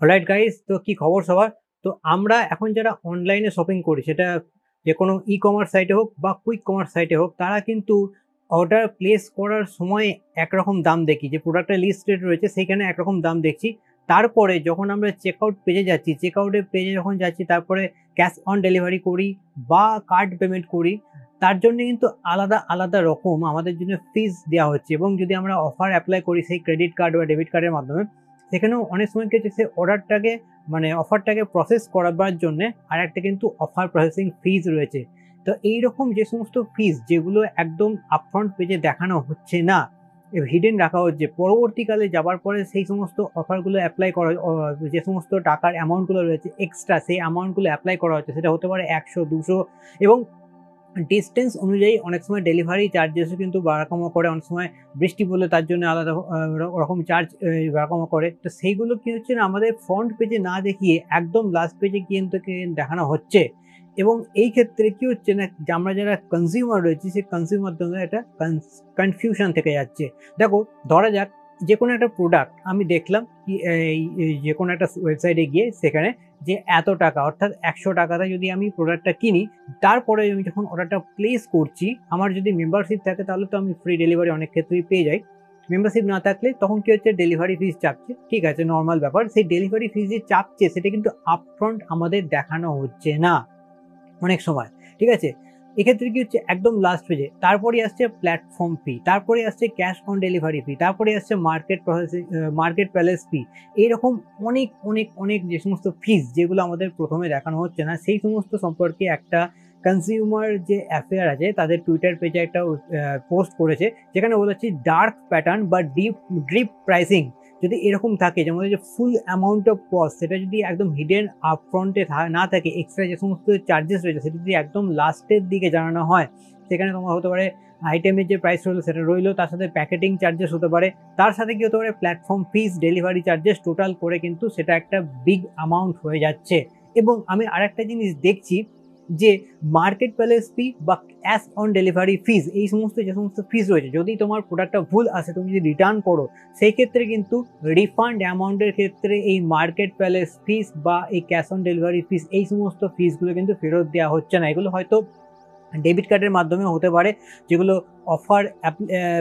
Alright guys, তো কি খবর সবার? তো আমরা এখন যারা অনলাইনে শপিং করি, সেটা যে কোনো ই কমার্স সাইটে হোক বা কুইক কমার্স সাইটে হোক, তারা কিন্তু অর্ডার প্লেস করার সময় একরকম দাম দেখি, যে প্রোডাক্টটা লিস্টেড রয়েছে সেইখানে একরকম দাম দেখছি। তারপরে যখন আমরা চেক আউট পেজে যাচ্ছি, চেক আউটের পেজে যখন যাচ্ছি, তারপরে ক্যাশ অন ডেলিভারি করি বা কার্ড পেমেন্ট করি, তার জন্য কিন্তু আলাদা আলাদা রকম আমাদের জন্য ফিস দেওয়া হচ্ছে। এবং যদি আমরা অফার অ্যাপ্লাই করি সেই ক্রেডিট কার্ড বা ডেবিট কার্ডের মাধ্যমে, সেখানেও অনেক সময় কি হচ্ছে, সে অর্ডারটাকে অফারটাকে প্রসেস করাবার জন্য আর একটা কিন্তু অফার প্রসেসিং ফিজ রয়েছে। তো এইরকম যে সমস্ত ফিজ যেগুলো একদম আপফ্রন্ট পেজে দেখানো হচ্ছে না, হিডেন রাখা হচ্ছে, পরবর্তীকালে যাবার পরে সেই সমস্ত অফারগুলো অ্যাপ্লাই করা, যে সমস্ত টাকার অ্যামাউন্টগুলো রয়েছে এক্সট্রা, সেই অ্যামাউন্টগুলো অ্যাপ্লাই করা হচ্ছে। সেটা হতে পারে 100, 200, এবং ডিস্টেন্স অনুযায়ী অনেক সময় ডেলিভারি চার্জেসও কিন্তু বাড়াকমা করে। অনেক সময় বৃষ্টি পড়লে তার জন্য আলাদা রকম চার্জ বাড়াকমা করে। তো সেইগুলো কি হচ্ছে না, আমাদের ফ্রন্ট পেজে না দেখিয়ে একদম লাস্ট পেজে কিন্তু দেখানো হচ্ছে। এবং এই ক্ষেত্রে কি হচ্ছে না, যে আমরা যারা কনজিউমার রয়েছি, সেই কনজিউমার জন্য একটা কনফিউশন থেকে যাচ্ছে। দেখো, ধরা যাক যে কোনো একটা প্রোডাক্ট আমি দেখলাম কি যে কোনো একটা ওয়েবসাইটে গিয়ে, সেখানে যে এত টাকা, অর্থাৎ 100 টাকাতে যদি আমি প্রোডাক্টটা কিনি, তারপরে আমি যখন অর্ডারটা প্লেস করছি, আমার যদি মেম্বারশিপ থাকে তাহলে তো আমি ফ্রি ডেলিভারি অনেক ক্ষেত্রেই পেয়ে যাই। মেম্বারশিপ না থাকলে তখন কি হচ্ছে, ডেলিভারি ফিস চাপছে। ঠিক আছে, নর্মাল ব্যাপার। সেই ডেলিভারি ফিস যে চাপছে, সেটা কিন্তু আপফ্রন্ট আমাদের দেখানো হচ্ছে না অনেক সময়। ঠিক আছে, এক্ষেত্রে কি হচ্ছে, একদম লাস্ট পেজে তারপরে আসছে প্ল্যাটফর্ম ফি, তারপরে আসছে ক্যাশ অন ডেলিভারি ফি, তারপরে আসছে মার্কেট প্যালেস ফি। এইরকম অনেক অনেক অনেক যে সমস্ত ফিস যেগুলো আমাদের প্রথমে দেখানো হচ্ছে না, সেই সমস্ত সম্পর্কে একটা কনজিউমার যে অ্যাফেয়ার আছে, তাদের টুইটার পেজে একটা পোস্ট করেছে, যেখানে বলেছে ডার্ক প্যাটার্ন বা ড্রিপ প্রাইসিং যদি এরকম থাকে, যেমন যে ফুল অ্যামাউন্ট অফ কস্ট সেটা যদি একদম হিডেন আপফ্রন্টে না থাকে, এক্সট্রা যে সমস্ত চার্জেস রয়েছে সেটা যদি একদম লাস্টের দিকে জানানো হয়, সেখানে তোমার হতে পারে আইটেমের যে প্রাইস রইলো সেটা রইলো, তার সাথে প্যাকেটিং চার্জেস হতে পারে, তার সাথে কি হতে পারে প্ল্যাটফর্ম ফিস, ডেলিভারি চার্জেস, টোটাল করে কিন্তু সেটা একটা বিগ অ্যামাউন্ট হয়ে যাচ্ছে। এবং আমি আরেকটা জিনিস দেখছি, যে মার্কেট প্যালেস ফি বা ক্যাশ অন ডেলিভারি ফিস, এই সমস্ত যে সমস্ত ফিস রয়েছে, যদি তোমার প্রোডাক্টটা ভুল আসে, তুমি যদি রিটার্ন করো, সেই ক্ষেত্রে কিন্তু রিফান্ড অ্যামাউন্টের ক্ষেত্রে এই মার্কেট প্যালেস ফিস বা এই ক্যাশ অন ডেলিভারি ফিস, এই সমস্ত ফিসগুলো কিন্তু ফেরত দেওয়া হচ্ছে না। এগুলো হয়তো ডেবিট কার্ডের মাধ্যমে হতে পারে, যেগুলো অফার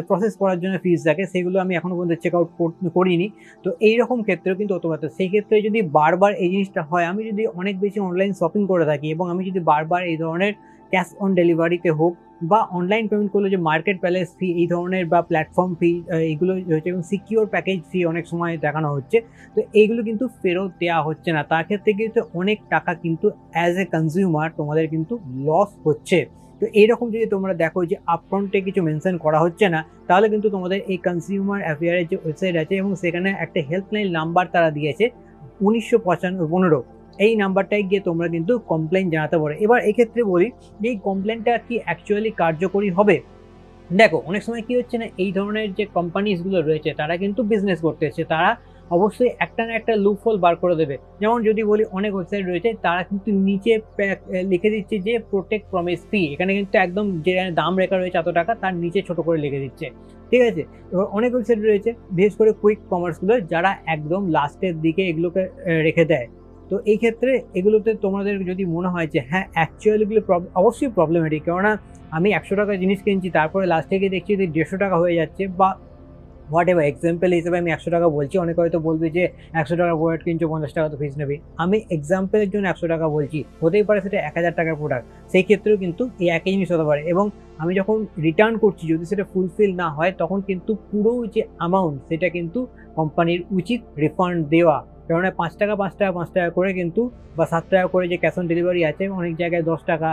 প্রসেস করার জন্য ফিস থাকে, সেগুলো আমি এখনো পর্যন্ত চেক আউট করিনি। তো এইরকম ক্ষেত্রেও কিন্তু হতে পারতো। সেই ক্ষেত্রে যদি বারবার এই জিনিসটা হয়, আমি যদি অনেক বেশি অনলাইন শপিং করে থাকি এবং আমি যদি বারবার এই ধরনের ক্যাশ অন ডেলিভারিতে হোক বা অনলাইন পেমেন্ট করলে যে মার্কেট প্যালেস ফি এই ধরনের বা প্ল্যাটফর্ম ফি, এইগুলো হচ্ছে, এবং সিকিউর প্যাকেজ ফি অনেক সময় দেখানো হচ্ছে, তো এইগুলো কিন্তু ফেরত দেওয়া হচ্ছে না। তার ক্ষেত্রে কিন্তু অনেক টাকা কিন্তু অ্যাজ এ কনজিউমার তোমাদের কিন্তু লস হচ্ছে। তো এইরকম যদি তোমরা দেখো যে আপফ্রন্টে কিছু মেনশন করা হচ্ছে না, তাহলে কিন্তু তোমাদের এই কনজিউমার অ্যাফেয়ারের যে ওয়েবসাইট আছে, এবং সেখানে একটা হেল্পলাইন নাম্বার তারা দিয়েছে 1915, এই নাম্বারটায় গিয়ে তোমরা কিন্তু কমপ্লেন জানাতে পারো। এবার এক্ষেত্রে বলি যে এই কমপ্লেনটা কি অ্যাকচুয়ালি কার্যকরী হবে। দেখো, অনেক সময় কি হচ্ছে না, এই ধরনের যে কোম্পানিজগুলো রয়েছে, তারা কিন্তু বিজনেস করতে এসেছে, তারা অবশ্যই একটা না একটা লুপ হোল বার করে দেবে। যেমন যদি বলি, অনেক ওয়েবসাইট রয়েছে তারা কিন্তু নিচে লিখে দিচ্ছে যে প্রোটেক্ট প্রমিস ফি, এখানে কিন্তু একদম যে দাম রেখা রয়েছে এত টাকা, তার নিচে ছোট করে লিখে দিচ্ছে। ঠিক আছে, এবার অনেক ওয়েবসাইট রয়েছে, বিশেষ করে কুইক কমার্সগুলো, যারা একদম লাস্টের দিকে এগুলোকে রেখে দেয়। তো এই ক্ষেত্রে এগুলোতে তোমাদের যদি মনে হয় যে হ্যাঁ অ্যাকচুয়ালি এগুলো অবশ্যই প্রবলেমেটিক, কেননা আমি 100 টাকার জিনিস কিনছি, তারপরে লাস্টে গিয়ে দেখছি যে 150 টাকা হয়ে যাচ্ছে, বা হোয়াট এভার এক্সাম্পল হিসেবে আমি 100 টাকা বলছি। অনেকে হয়তো বলবে যে 100 টাকার প্রোডাক্ট কিনছো, 50 টাকা তো ফিস নেবে। আমি এক্সাম্পলের জন্য 100 টাকা বলছি, হতেই পারে সেটা 1000 টাকার প্রোডাক্ট, সেই ক্ষেত্রেও কিন্তু এই একই জিনিস হতে পারে। এবং আমি যখন রিটার্ন করছি, যদি সেটা ফুলফিল না হয়, তখন কিন্তু পুরো যে অ্যামাউন্ট সেটা কিন্তু কোম্পানির উচিত রিফান্ড দেওয়া। কেননা 5 টাকা 5 টাকা 5 টাকা করে কিন্তু, বা 7 টাকা করে যে ক্যাশ অন ডেলিভারি আছে, অনেক জায়গায় 10 টাকা,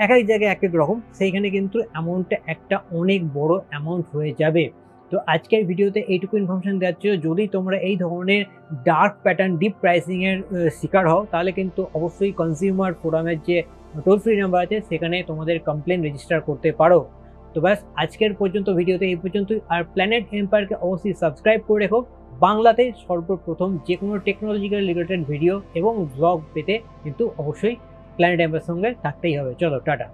এক এক জায়গায় এক এক রকম, সেইখানে কিন্তু অ্যামাউন্টটা একটা অনেক বড় অ্যামাউন্ট হয়ে যাবে। তো আজকের ভিডিওতে এইটুকু ইনফরমেশন দেওয়ার ছিল। যদি তোমরা এই ধরনের ডার্ক প্যাটার্ন ডিপ প্রাইসিংয়ের শিকার হও, তাহলে কিন্তু অবশ্যই কনজিউমার ফোরামের যে টোল ফ্রি নাম্বার আছে, সেখানে তোমাদের কমপ্লেন রেজিস্টার করতে পারো। তো ব্যাস, আজকের পর্যন্ত ভিডিওতে এই পর্যন্তই। আর প্ল্যানেট এম্পায়ারকে অবশ্যই সাবস্ক্রাইব করে রেখো। বাংলাতে সর্বপ্রথম যে কোনো টেকনোলজিক্যাল রিলেটেড ভিডিও এবং ব্লগ পেতে কিন্তু অবশ্যই প্ল্যানেট এম্পায়ারের সঙ্গে থাকতেই হবে। চলো, টাটা।